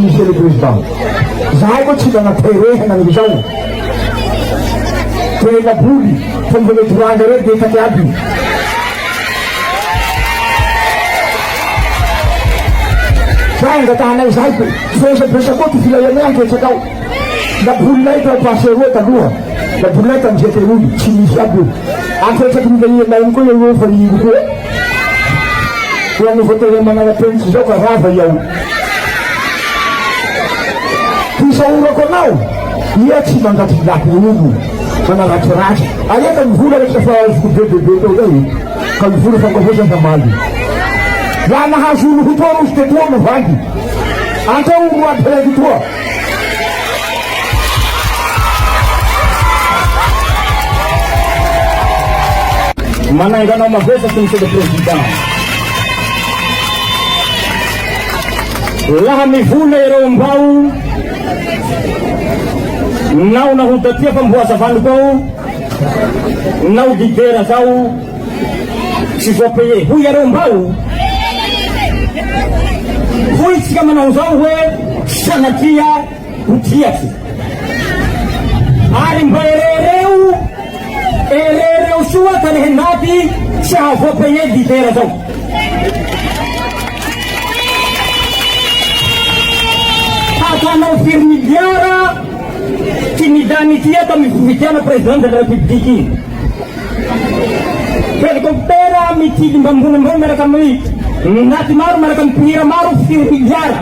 Monsieur le Président, zahay tsy nanaterehana izao tena boly famboletoranga reo dia efaky aby zahay angatanay zahay fesakoa ty filayanay anketrakao na bolynay tao paseroa taloha na bolynay tamjeteroy tsy misy aby anketraky milainay koa eo fa ino koa koa ny voatery mananapenitsy zao ka rava iaho saorako anao ia tsy mangatrilaky olo manaratsiratsy aleka mivola rehetra fa azoko bebebe tao zay ka mivola fangafosa famaly la nahazo olo hotoa rosy tetoa mavangy antao roaty raiky toa mananganao mavesaky monsieur le président laha mivola ireo mbao nao nahotatia famboasa vanoko nao lidera zao tsy voapeye hoy areo mbao hoy tsika manao zao hoe sanatia hotiaky ary mba erereo soa ka lehenaty tsy ahavoapeye lidera zao hatanao firmiliara timidanitia tamifivitiana président de la république helicoptera mitily mbambonimbony miaraka amy naty maro miaraka amy mpihira maro firmiliara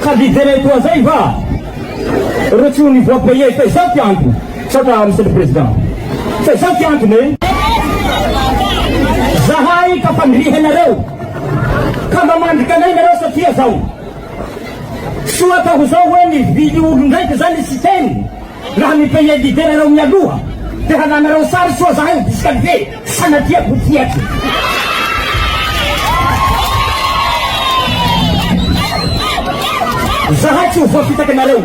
ka lidera etoa zay va reo tsy oni voapeye fa izao ty antony satra monsieur le président fa izao ty antony zahay ka fandrihanareo ka mamandriky anay nareo satria zao soa ataoko zao hoe nivily olo ndraiky zany tsy teny laha mipaye lidera reo mialoha dia hananareo sary soa zahay disqualifié sanatiaky hotiaky zahay tsy ho voafitaky anareo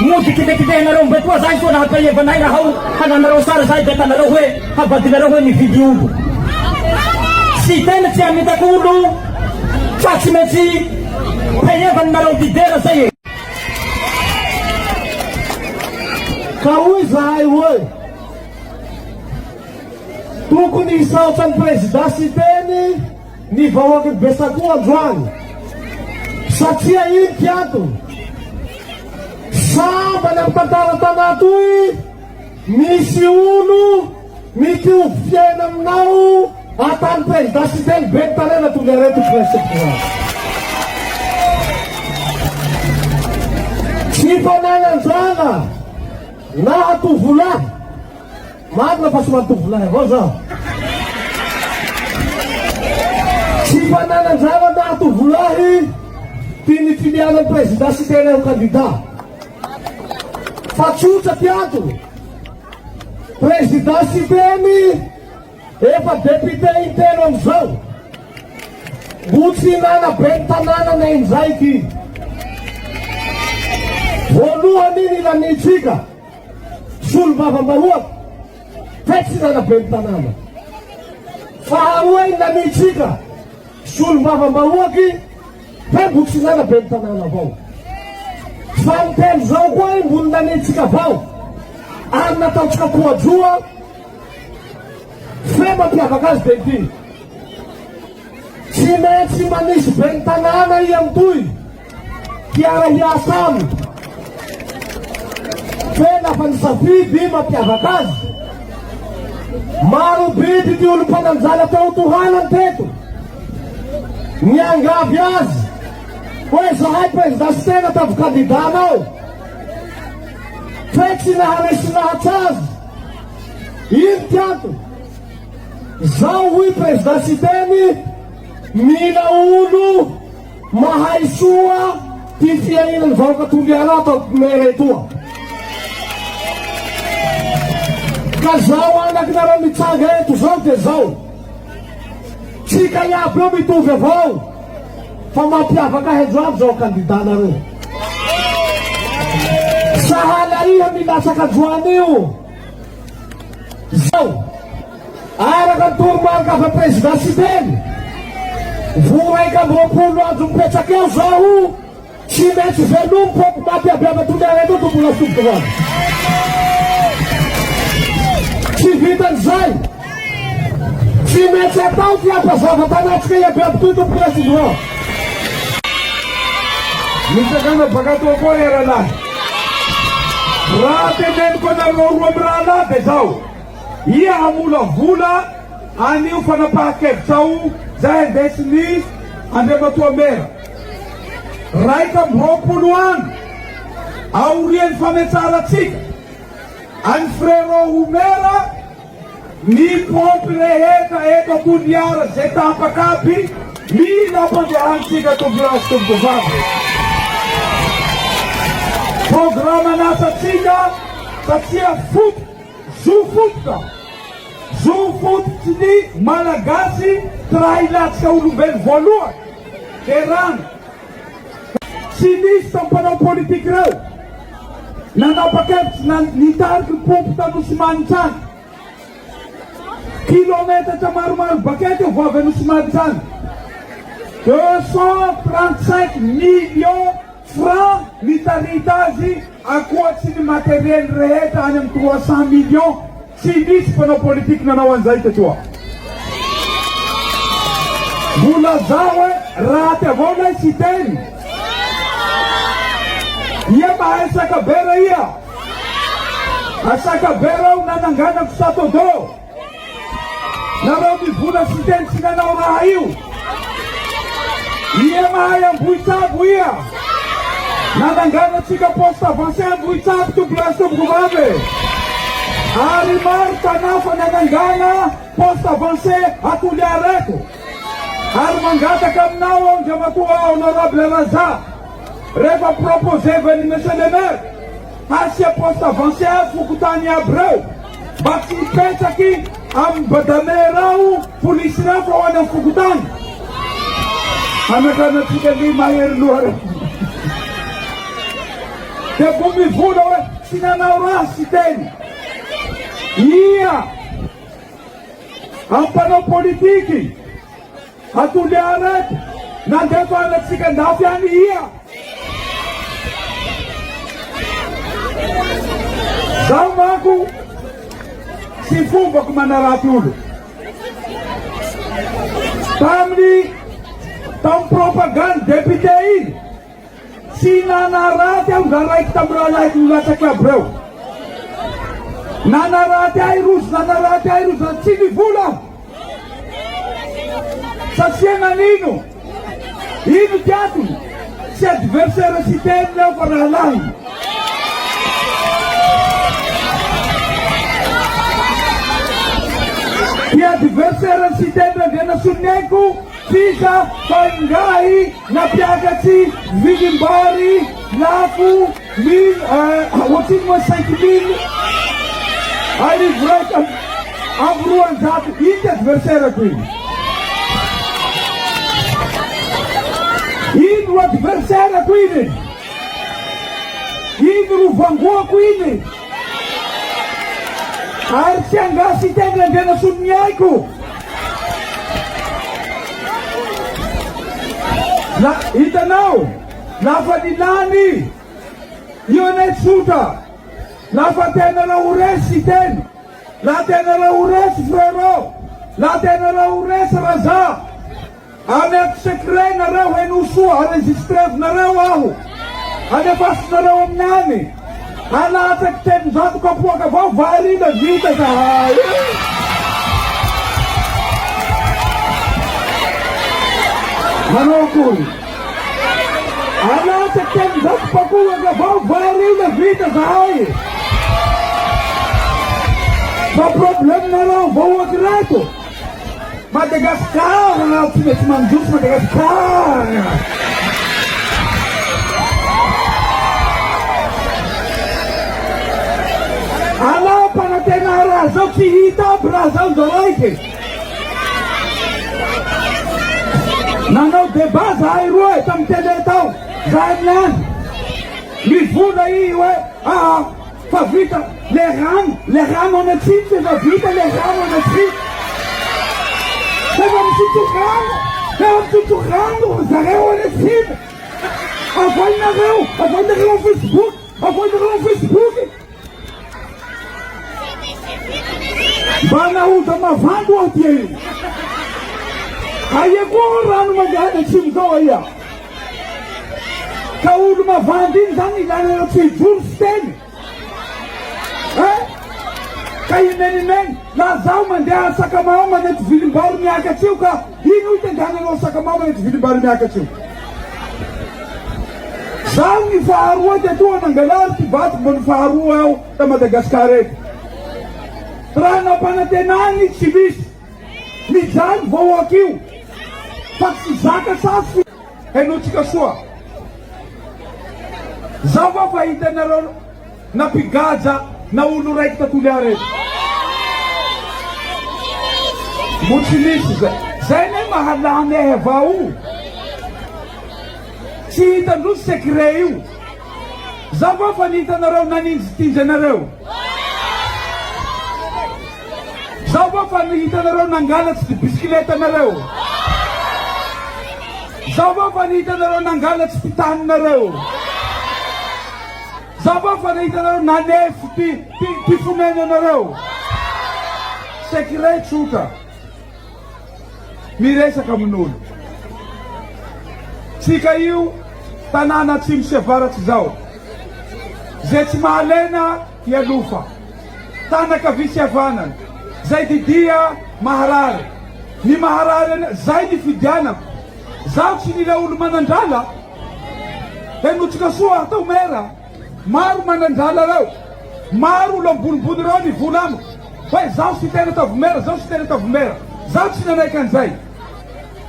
mody kitekitehanareo mba toa zahay soa nahapaye vanay rahao hananareo sary zahay dia atanareo hoe habadinareo hoe nivily olo tsy tena tsy hamitako olo fa tsy maintsy payevany nareo lidera zay e ka hoy zahay hoe tokony hisaotra ny président sy teny ny vahoaky Betsakoa androany satria ino ty antony sambany amy tantara tanà toy misy olo mitovy fiaina aminao atany président sy teny be ny tanàna tonga reto presepoa tsy fanananjana na hatovolahy marina fa somary tovolahy avao zaho tsy fanananjana na hatovolahy tiany filiana président sy tena eo candidat fa tsotra ty antony président sy teny efa député intelo amizao mbo tsy nana be ny tanàna na indraiky voalohany iny ilanitsika solom-bavambahoaky fe tsy nana be ny tanàna faharoa ilanitsika solom-bavambahoaky fe mbo tsy nana be ny tanàna avao fa mitelo zao koa i mbo nilanitsika avao ary nataotsika poadroa fe mampiavaka azy de ty Tsy maintsy manisy bentanana i amitoy tiara hiasa aminy. Fe lafa nisafidy mampiavaka azy, maro biby ty olo mpananjala tao tohanany teto niangavy azy hoe zahay prezidansy tena tavy kandidanao, fe tsy naharesy lahatsy azy. Ino tianto? Zao hoy prezidansy teny mila olo mahay soa ty fiainany vahoaka toliana atao mera etoa. Ka zao anaky nareo mitsanga eto zao de zao, tsika iaby eo mitovy avao, fa mampiavaka hejoavy zao kandidanareo. Sahala iha milatsaky ajoany io zao araka toromarika fa prezidansy teny voraika amby roapolo andro mipetraky eo zao, tsy maintsy velom-poko mampiabiaba toliana eto tombola soboka avy. Tsy vitan'izay, tsy maintsy atao ty ampazava tanatsika iabiaby toy tombola soboka. Misakana baka toa koa eranahy. Raha teneniko anareo roa amy raha lahy de zao, ia hamolavola anio fanapahan-kevitsao zay indesiny Andriamatoa Mera. Raika amby roapolo andro aorian'ny fametsaratsika any frero Mera ny pompy rehetra eto Toliara zay tapakaby mila ampandehantsika tombolasy tombokovavy. Programa nasatsika satria foto zo fotoka, zo fototsy ny malagasy ty raha ilatsika olombelo voalohany de rano. Tsy nisy tampanao politiky reo nanapakevitsy nitariky pompy tanosy-manitsany kilometatra maromaro bakety eo voavy anosy-manitsany 235 millions francs nitarita azy akoatsy ny materiel rehetra any amy 300 millions. Tsy nisy mpanao politiky nanao an'izay tetoa. Mbola zao hoe raty avao lay tsy teny. Ia mahay sakabera ia. Asakabera io nananganako Satodo. Nareo mivola tsy teny tsy nanao raha io. Ia mahay Ambohitsabo ia. Nananganatsika poste avancé Ambohitsabo tombolasy tombokovavy. Ary maro tanafa nanangana poste avancé Toliara eto. Ary mangataka aminao Andriamatoa honorable Raza. Rehefa proposé veny monsieur le maire hasia poste avancé Fokotany aby reo mba tsy hipetraky amy Badamera ao polisy reo fa ho any amy Fokotany. Anakanatsika ny mahery loha reo. De bo mivola hoe tsy nanao raha sy teny. Ia ampanao politiky Toliara eto nandefa anatsika ndafy any ia. Zaho manko tsy fombako manaraty olo. Tamy propagande député iny tsy nanaraty aho nga raiky tamy raha lahy nilatsaky aby reo. Nanaraty ahy rozy tsy nivola aho. Satria nanino? Ino tiatony? Tsy adversaire sy teny leo fa raha lahy. Ty adversaire sy teny randriana soneko fiza fangahy napiakatsy vidim-bary lafo ohatriny moa 5 000 arivo raika amy 200. Iny ty adversaire ko iny. Ino ro adversaire ko iny? Ino ro vangoako iny? Ary tsy angasy teny randriana soniny aiko. Hitanao, lafa nilany io ane tsotra, lafa tena raha ho resy teny, la tena raha ho resy frérot, la tena raha ho resy Raza. Anaksekrenareo henusoa, aregistrevnareo aho. Alefasinareo aminany. Anatsaka telonjato kapoaka avao variana vita zahay. Manao akory. Anatsaka telonjato pakoaka avao variana vita zahay. Fa problemnareo vahoaky rato. Madagascar, não tinha que mandar Madagascar. Alô, para ter na razão que irrita o Brasil do leite. Não debate aí, ué, tam teletão, Zainlan. Me fuda aí, ué, favita, leram on het ziet, favita, leram on het ziet. Vamos tuturando, Zareu Anecida. Avoi na Facebook, Bana uta mavando otie. Aí agora numa gana chimzoia. Kaulu mavandin zani gana otie Jursten. Kaya men, lazao mandea sakamao manet vilimbaru miaka chiuka. Inu itendana no sakamao manet vilimbaru miaka chiuka. Zao ni faarua de tua nangalar tibat bon faarua da Madagascar. Trana panatenani civis. Mizan voa kiu. Paksi zaka safi. Enutika sua. Zava faida na pigaza na ulu raiky tatuliare. Motsinisy zay ne mahalany avao. Tsy hitandro secret io. Zaho va fa nihitanareo naninjitinjanareo. Zaho va fa nihitanareo nangalatsy ty bisikletanareo. Zaho va fa nihitanareo nangalatsy ty taninareo. Zaho va fa nihitanareo nanefy ty fonenanareo. Secret tsotra. Miresaka amin'olo. Tsika io tanàna atsimo sy avaratsy zao. Zay tsy mahalena ialofa. Tanakavy sy havanana. Zay didia maharary. Ny maharary zay ny fidianako. Zaho tsy nila olo manandrala. Henotsika soa atao mera. Maro manandrala reo. Maro olo ambonimbony reo ny vola amiko. Hoe zaho sy tena tavomera, zaho sy tena tavomera. Zaho tsy nanaiky an'izay.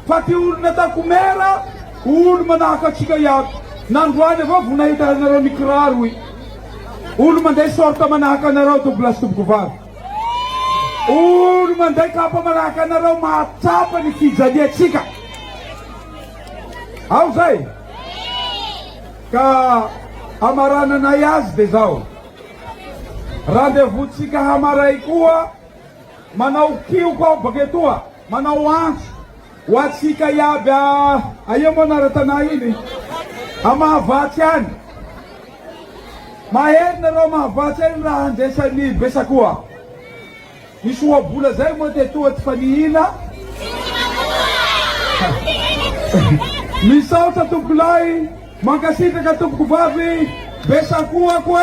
Fa ty olo natako mera, olo manahaka atsika iaby. Nandroany avao vo nahita anareo mikiraro i. Olo mandeha sorta manahaka anareo Douglas Tobokovavy. Olo mandeha kapa manahaka anareo mahatsapa ny fijaliatsika. Ao zay. Ka amarananay azy de zao. Rendez-vous tsika hamaray koa. Manao kio koa baketoa. Manao antso. Ho atsika iaby aia moa anara-tanà iny. Mahavatsy any. Maherinareo mahavatsy any raha andraisan'ny Besakoa. Misy ohabola zay moa tetoa ty fa nihina. Misaotra tompolay, mankasitraka Tobokovavy, Besakoa koa.